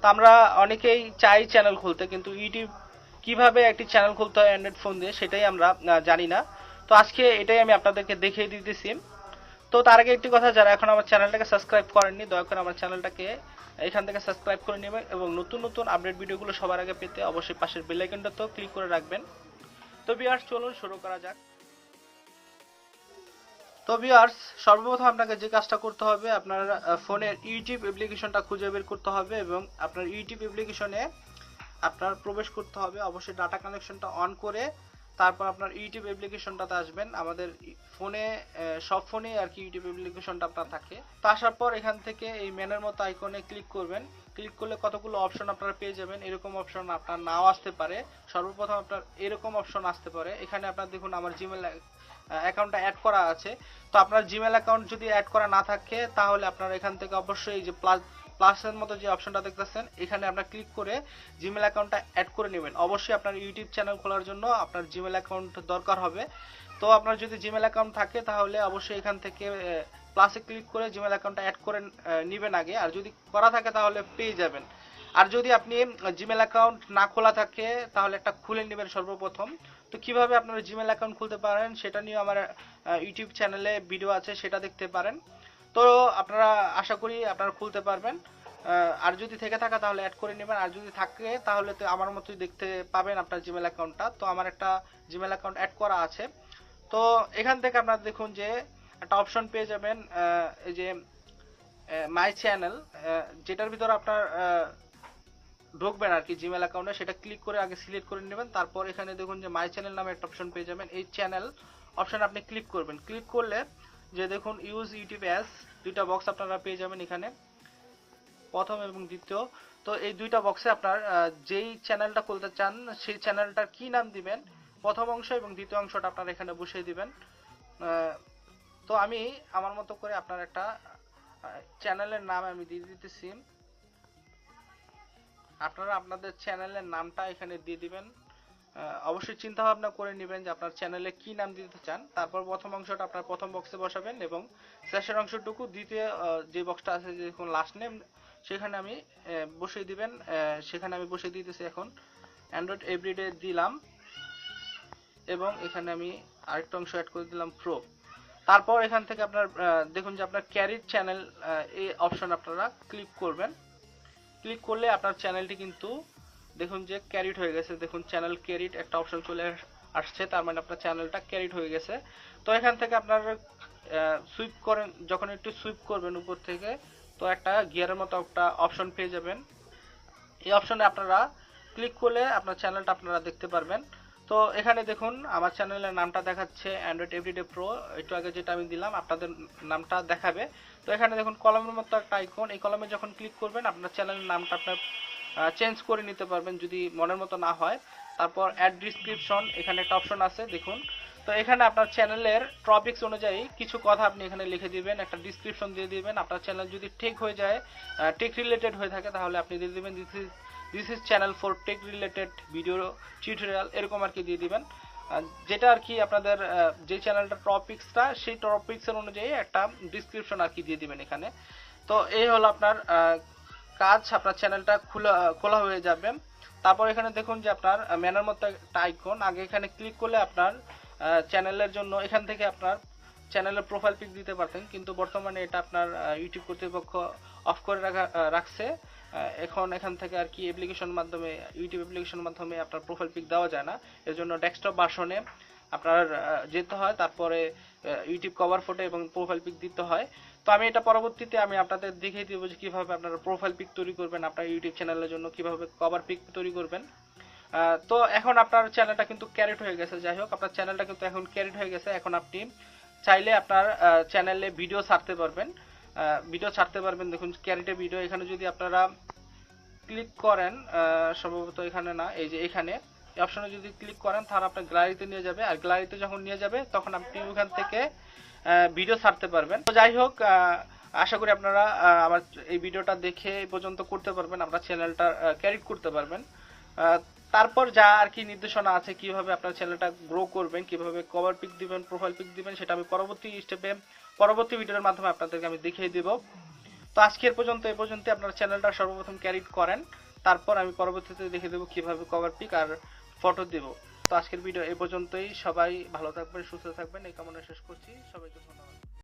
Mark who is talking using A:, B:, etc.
A: তো আমরা অনেকেই চাই চ্যানেল খুলতে, কিন্তু ইউটিউব কিভাবে একটি চ্যানেল খুলতে হয় অ্যান্ড্রয়েড ফোন দিয়ে সেটাই আমরা জানি না। তো আজকে এটাই আমি আপনাদেরকে দেখিয়ে দিতেছি। তো তার আগে একটি কথা, যারা এখন আমার চ্যানেলটাকে সাবস্ক্রাইব করেননি দয়া করে আমার চ্যানেলটাকে এখান থেকে সাবস্ক্রাইব করে নেবেন এবং নতুন নতুন আপডেট ভিডিওগুলো সবার আগে পেতে অবশ্যই পাশের বেল আইকনটাতেও ক্লিক করে রাখবেন। তো ভিউয়ার্স, চলুন শুরু করা যাক। তো ভিউয়ার্স, সর্বপ্রথম আপনাকে যে কাজটা করতে হবে, আপনার ফোনের ইউটিউব অ্যাপ্লিকেশনটা খুঁজে বের করতে হবে এবং আপনার ইউটিউব অ্যাপ্লিকেশনে আপনার প্রবেশ করতে হবে। অবশ্যই ডাটা কানেকশনটা অন করে তারপর আপনার ইউটিউব অ্যাপ্লিকেশনটাতে আসবেন। আমাদের ফোনে সব ফোনে আর কি ইউটিউব অ্যাপ্লিকেশনটা আপনার থাকে। তো আসার পর এখান থেকে এই মেনের মতো আইকনে ক্লিক করবেন। ক্লিক করলে কতগুলো অপশন আপনারা পেয়ে যাবেন। এরকম অপশন আপনার নাও আসতে পারে। সর্বপ্রথম আপনার এরকম অপশন আসতে পারে। এখানে আপনার দেখুন আমার জিমেল অ্যাকাউন্টটা অ্যাড করা আছে। তো আপনার জিমেল অ্যাকাউন্ট যদি অ্যাড করা না থাকে তাহলে আপনার এখান থেকে অবশ্যই এই যে প্লাসের মতো যে অপশনটা দেখতেছেন এখানে আপনার ক্লিক করে জিমেল অ্যাকাউন্টটা অ্যাড করে নেবেন। অবশ্যই আপনার ইউটিউব চ্যানেল খোলার জন্য আপনার জিমেল অ্যাকাউন্ট দরকার হবে। তো আপনার যদি জিমেল অ্যাকাউন্ট থাকে তাহলে অবশ্যই এখান থেকে প্লাসে ক্লিক করে জিমেল অ্যাকাউন্টটা অ্যাড করে নেবেন আগে, আর যদি করা থাকে তাহলে পেয়ে যাবেন। আর যদি আপনি জিমেল অ্যাকাউন্ট না খোলা থাকে তাহলে একটা খুলে নেবেন সর্বপ্রথম। তো কিভাবে আপনারা জিমেল অ্যাকাউন্ট খুলতে পারেন সেটা নিয়ে আমার ইউটিউব চ্যানেলে ভিডিও আছে, সেটা দেখতে পারেন। তো আপনারা আশা করি আপনারা খুলতে পারবেন। আর যদি থেকে থাকে তাহলে অ্যাড করে নেবেন, আর যদি থাকে তাহলে তো আমার মতোই দেখতে পাবেন আপনার জিমেল অ্যাকাউন্টটা। তো আমার একটা জিমেল অ্যাকাউন্ট অ্যাড করা আছে। তো এখান থেকে আপনারা দেখুন যে একটা অপশন পেয়ে যাবেন, এই যে মাই চ্যানেল, যেটার ভিতর আপনার ঢুকবেন আর কি জিমেল অ্যাকাউন্টে, সেটা ক্লিক করে আগে সিলেক্ট করে নেবেন। তারপর এখানে দেখুন যে মাই চ্যানেল নামে একটা অপশন পেয়ে যাবেন। এই চ্যানেল অপশন আপনি ক্লিক করবেন। ক্লিক করলে যে দেখুন ইউজ ইউটিউব অ্যাজ, দুইটা বক্স আপনারা পেয়ে যাবেন এখানে, প্রথম এবং দ্বিতীয়। তো এই দুইটা বক্সে আপনার যেই চ্যানেলটা খুলতে চান সেই চ্যানেলটার কি নাম দিবেন, প্রথম অংশ এবং দ্বিতীয় অংশটা আপনারা এখানে বসিয়ে দিবেন। তো আমি আমার মতো করে আপনার একটা চ্যানেলের নাম আমি দিয়ে দিতেছি। আপনারা আপনাদের চ্যানেলের নামটা এখানে দিয়ে দিবেন। অবশ্যই চিন্তা ভাবনা করে নেবেন যে আপনার চ্যানেলে কি নাম দিতে চান। তারপর প্রথম অংশটা আপনার প্রথম বক্সে বসাবেন এবং শেষের অংশটুকু দ্বিতীয় যে বক্সটা আছে যে দেখুন লাস্ট নেম, সেখানে আমি বসিয়ে দিবেন। সেখানে আমি বসিয়ে দিতেছি এখন অ্যান্ড্রয়েড এভরিডে দিলাম এবং এখানে আমি আরেকটা অংশ অ্যাড করে দিলাম প্রো। তারপর এখান থেকে আপনার দেখুন যে আপনার ক্যারিড চ্যানেল, এই অপশন আপনারা ক্লিক করবেন। ক্লিক করলে আপনার চ্যানেলটি কিন্তু দেখুন যে ক্যারিড হয়ে গেছে। দেখুন চ্যানেল ক্যারিড একটা অপশন চলে আসছে, তার মানে আপনার চ্যানেলটা ক্যারিড হয়ে গেছে। তো এখান থেকে আপনার সুইপ করেন, যখন একটু সুইপ করবেন উপর থেকে, তো একটা গিয়ারের মতো একটা অপশন পেয়ে যাবেন। এই অপশনে আপনারা ক্লিক করলে আপনার চ্যানেলটা আপনারা দেখতে পারবেন। তো এখানে দেখুন আমার চ্যানেলের নামটা দেখাচ্ছে অ্যান্ড্রয়েড এভরিডে প্রো, একটু আগে যেটা আমি দিলাম আপনাদের নামটা দেখাবে। তো এখানে দেখুন কলমের মতো একটা আইকন, এই কলমে যখন ক্লিক করবেন আপনার চ্যানেলের নামটা আপনার চেঞ্জ করে নিতে পারবেন যদি মনের মতো না হয়। তারপর অ্যাড ডিসক্রিপশন, এখানে একটা অপশন আছে দেখুন। তো এখানে আপনার চ্যানেলের টপিকস অনুযায়ী কিছু কথা আপনি এখানে লিখে দিবেন, একটা ডিসক্রিপশন দিয়ে দিবেন। আপনার চ্যানেল যদি টেক হয়ে যায়, টেক রিলেটেড হয়ে থাকে, তাহলে আপনি দিয়ে দিবেন this is channel for tech related video tutorial, এরকম আর কি দিয়ে দিবেন। যেটা আর কি আপনাদের যে চ্যানেলটার টপিক্সটা সেই টপিক্সের অনুযায়ী একটা ডিসক্রিপশন আর কি দিয়ে দিবেন এখানে। তো এই হলো আপনার কাজ, আপনার চ্যানেলটা খোলা হয়ে যাবে। তারপর এখানে দেখুন যে আপনার ম্যানের মতো একটা আইকন, আগে এখানে ক্লিক করলে আপনার চ্যানেলের জন্য এখান থেকে আপনার চ্যানেলের প্রোফাইল পিক দিতে পারতেন, কিন্তু বর্তমানে এটা আপনার ইউটিউব কর্তৃপক্ষ অফ করে রাখছে। এখন এখান থেকে আর কি অ্যাপ্লিকেশন মাধ্যমে, ইউটিউব অ্যাপ্লিকেশনের মাধ্যমে আপনার প্রোফাইল পিক দেওয়া যায় না। এর জন্য ডেস্কটপ ভার্সনে আপনার যেতে হয়, তারপরে ইউটিউব কভার ফটো এবং প্রোফাইল পিক দিতে হয়। তো আমি এটা পরবর্তীতে আমি আপনাদের দেখিয়ে দিব যে কিভাবে আপনারা প্রোফাইল পিক তৈরি করবেন, আপনার ইউটিউব চ্যানেলের জন্য কিভাবে কভার পিক তৈরি করবেন। তো এখন আপনার চ্যানেলটা কিন্তু ক্যারিড হয়ে গেছে। যাই হোক, আপনার চ্যানেলটা কিন্তু এখন ক্যারিড হয়ে গেছে। এখন আপনি চাইলে আপনার চ্যানেলে ভিডিও ছাড়তে পারবেন, দেখুন ক্যারিডে ভিডিও। এখানে যদি আপনারা ক্লিক করেন, সম্ভবত এখানে না, এই যে এখানে এই অপশনে যদি ক্লিক করেন তাহলে আপনার গ্যালারিতে নিয়ে যাবে, আর গ্যালারিতে যখন নিয়ে যাবে তখন আপনি ওখান থেকে ভিডিও ছাড়তে পারবেন। তো যাই হোক, আশা করি আপনারা আমার এই ভিডিওটা দেখে এই পর্যন্ত করতে পারবেন, আপনার চ্যানেলটা ক্যারি করতে পারবেন। তারপর যা আর কি নির্দেশনা আছে কিভাবে আপনার চ্যানেলটা গ্রো করবেন, কিভাবে কভার পিক দিবেন, প্রোফাইল পিক দিবেন, সেটা আমি পরবর্তী স্টেপে পরবর্তী ভিডিওর মাধ্যমে আপনাদেরকে আমি দেখিয়ে দেব। তো আজকের পর্যন্ত এই পর্যন্ত আপনার চ্যানেলটা সর্বপ্রথম ক্যারি করেন, তারপর আমি পরবর্তীতে দেখে দেবো কিভাবে কভার পিক আর ফটো দেব। তো আজকের ভিডিও এই পর্যন্তই, সবাই ভালো থাকবেন, সুস্থ থাকবেন এই কামনা শেষ করছি, সবাইকে ধন্যবাদ।